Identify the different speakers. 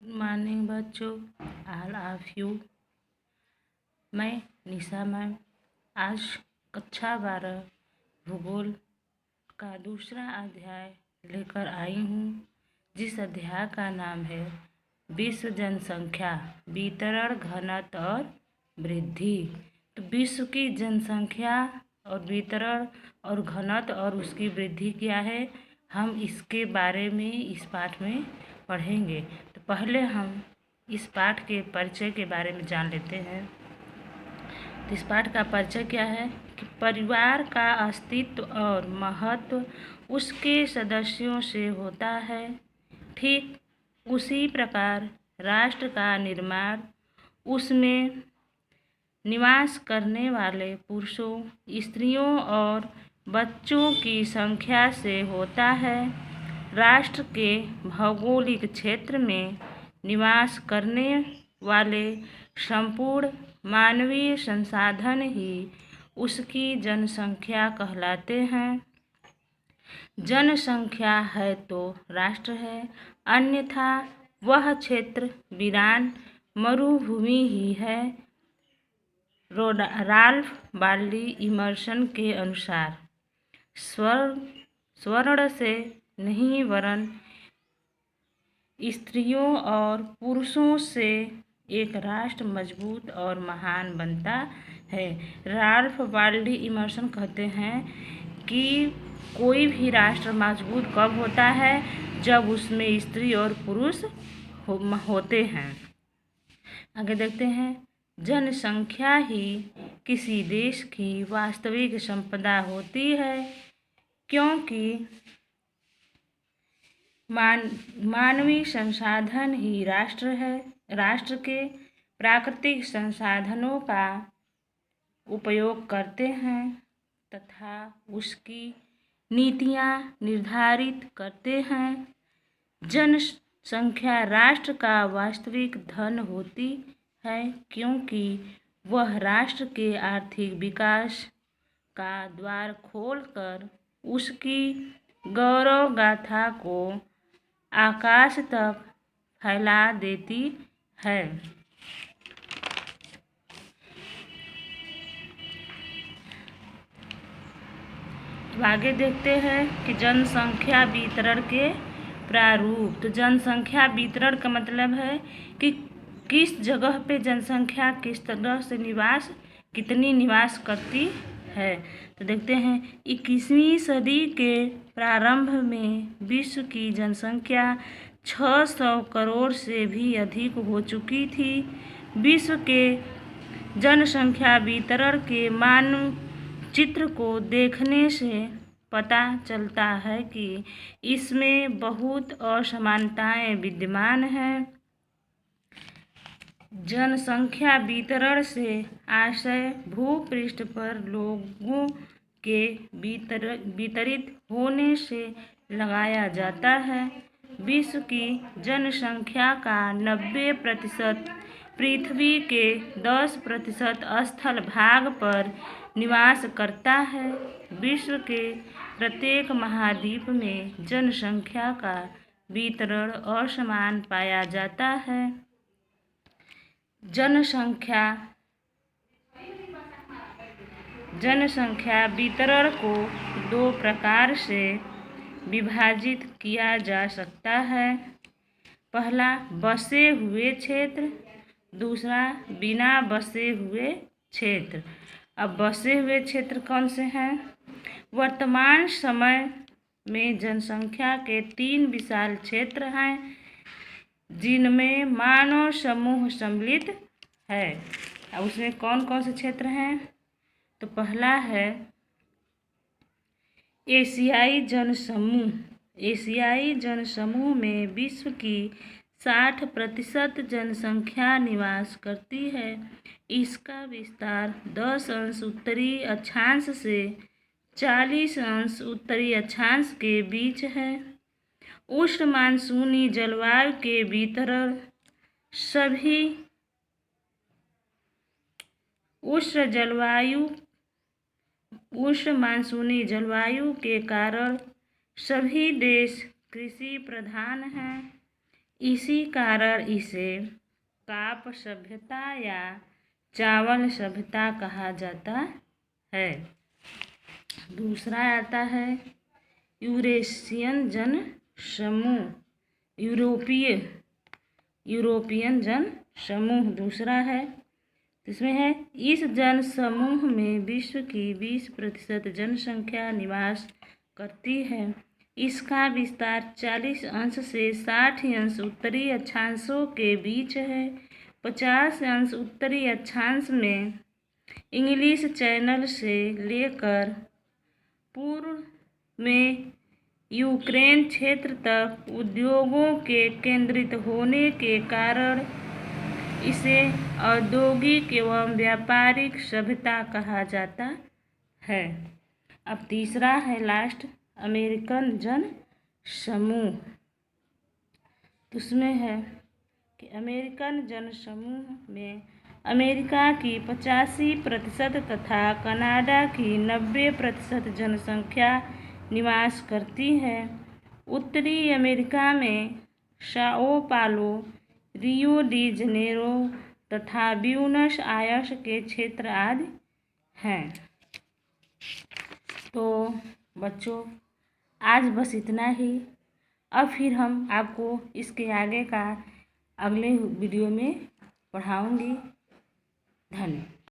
Speaker 1: Morning बच्चों, all of you. मैं निशा ma'am आज कक्षा 12 भूगोल का दूसरा अध्याय लेकर आई हूँ, जिस अध्याय का नाम है विश्व जनसंख्या, वितरण, घनत्व और वृद्धि। तो विश्व की जनसंख्या और वितरण और घनत्व और उसकी वृद्धि क्या है, हम इसके बारे में इस पाठ में पढ़ेंगे। तो पहले हम इस पाठ के परिचय के बारे में जान लेते हैं। तो इस पाठ का परिचय क्या है कि परिवार का अस्तित्व और महत्व उसके सदस्यों से होता है। ठीक उसी प्रकार राष्ट्र का निर्माण उसमें निवास करने वाले पुरुषों, स्त्रियों और बच्चों की संख्या से होता है। राष्ट्र के भौगोलिक क्षेत्र में निवास करने वाले संपूर्ण मानवीय संसाधन ही उसकी जनसंख्या कहलाते हैं। जनसंख्या है तो राष्ट्र है, अन्यथा वह क्षेत्र वीरान मरुभूमि ही है। राल्फ वाल्डो इमर्सन के अनुसार स्वर्ण से नहीं वरन स्त्रियों और पुरुषों से एक राष्ट्र मजबूत और महान बनता है। राल्फ वाल्डो इमर्सन कहते हैं कि कोई भी राष्ट्र मजबूत कब होता है, जब उसमें स्त्री और पुरुष होते हैं। आगे देखते हैं। जनसंख्या ही किसी देश की वास्तविक संपदा होती है, क्योंकि मानवीय संसाधन ही राष्ट्र है। राष्ट्र के प्राकृतिक संसाधनों का उपयोग करते हैं तथा उसकी नीतियाँ निर्धारित करते हैं। जनसंख्या राष्ट्र का वास्तविक धन होती है, क्योंकि वह राष्ट्र के आर्थिक विकास का द्वार खोलकर उसकी गौरव गाथा को आकाश तक फैला देती है। आगे देखते हैं कि जनसंख्या वितरण के प्रारूप। तो जनसंख्या वितरण का मतलब है कि किस जगह पे जनसंख्या किस तरह से कितनी निवास करती है। तो देखते हैं 21वीं सदी के प्रारंभ में विश्व की जनसंख्या 600 करोड़ से भी अधिक हो चुकी थी। विश्व के जनसंख्या वितरण के मानचित्र को देखने से पता चलता है कि इसमें बहुत असमानताएं विद्यमान हैं। जनसंख्या वितरण से आशय भूपृष्ठ पर लोगों के वितरित होने से लगाया जाता है। विश्व की जनसंख्या का 90% पृथ्वी के 10% स्थल भाग पर निवास करता है। विश्व के प्रत्येक महाद्वीप में जनसंख्या का वितरण असमान पाया जाता है। जनसंख्या वितरण को 2 प्रकार से विभाजित किया जा सकता है। पहला बसे हुए क्षेत्र, दूसरा बिना बसे हुए क्षेत्र। अब बसे हुए क्षेत्र कौन से हैं? वर्तमान समय में जनसंख्या के 3 विशाल क्षेत्र हैं, जिनमें मानव समूह सम्मिलित है। अब उसमें कौन कौन से क्षेत्र हैं? तो पहला है एशियाई जनसमूह। एशियाई जनसमूह में विश्व की 60% जनसंख्या निवास करती है। इसका विस्तार 10 अंश उत्तरी अक्षांश से 40 अंश उत्तरी अक्षांश के बीच है। उष्ण मानसूनी जलवायु के वितरण सभी उष्ण मानसूनी जलवायु के कारण सभी देश कृषि प्रधान हैं। इसी कारण इसे काप सभ्यता या चावल सभ्यता कहा जाता है। दूसरा आता है यूरेशियन जन समूह, यूरोपियन जन समूह दूसरा है। इसमें है इस जन समूह में विश्व की 20% जनसंख्या निवास करती है। इसका विस्तार 40 अंश से 60 अंश उत्तरी अक्षांशों के बीच है। 50 अंश उत्तरी अक्षांश में इंग्लिश चैनल से लेकर पूर्व में यूक्रेन क्षेत्र तक उद्योगों के केंद्रित होने के कारण इसे औद्योगिक एवं व्यापारिक सभ्यता कहा जाता है। अब तीसरा है लास्ट अमेरिकन जन समूह। उसमें है कि अमेरिकन जन समूह में अमेरिका की 85% तथा कनाडा की 90% जनसंख्या निवास करती है। उत्तरी अमेरिका में साओ पालो, रियो डी जनेरो तथा ब्यूनस आयर्स के क्षेत्र आदि हैं। तो बच्चों आज बस इतना ही। अब फिर हम आपको इसके आगे का अगले वीडियो में पढ़ाऊंगी। धन्यवाद।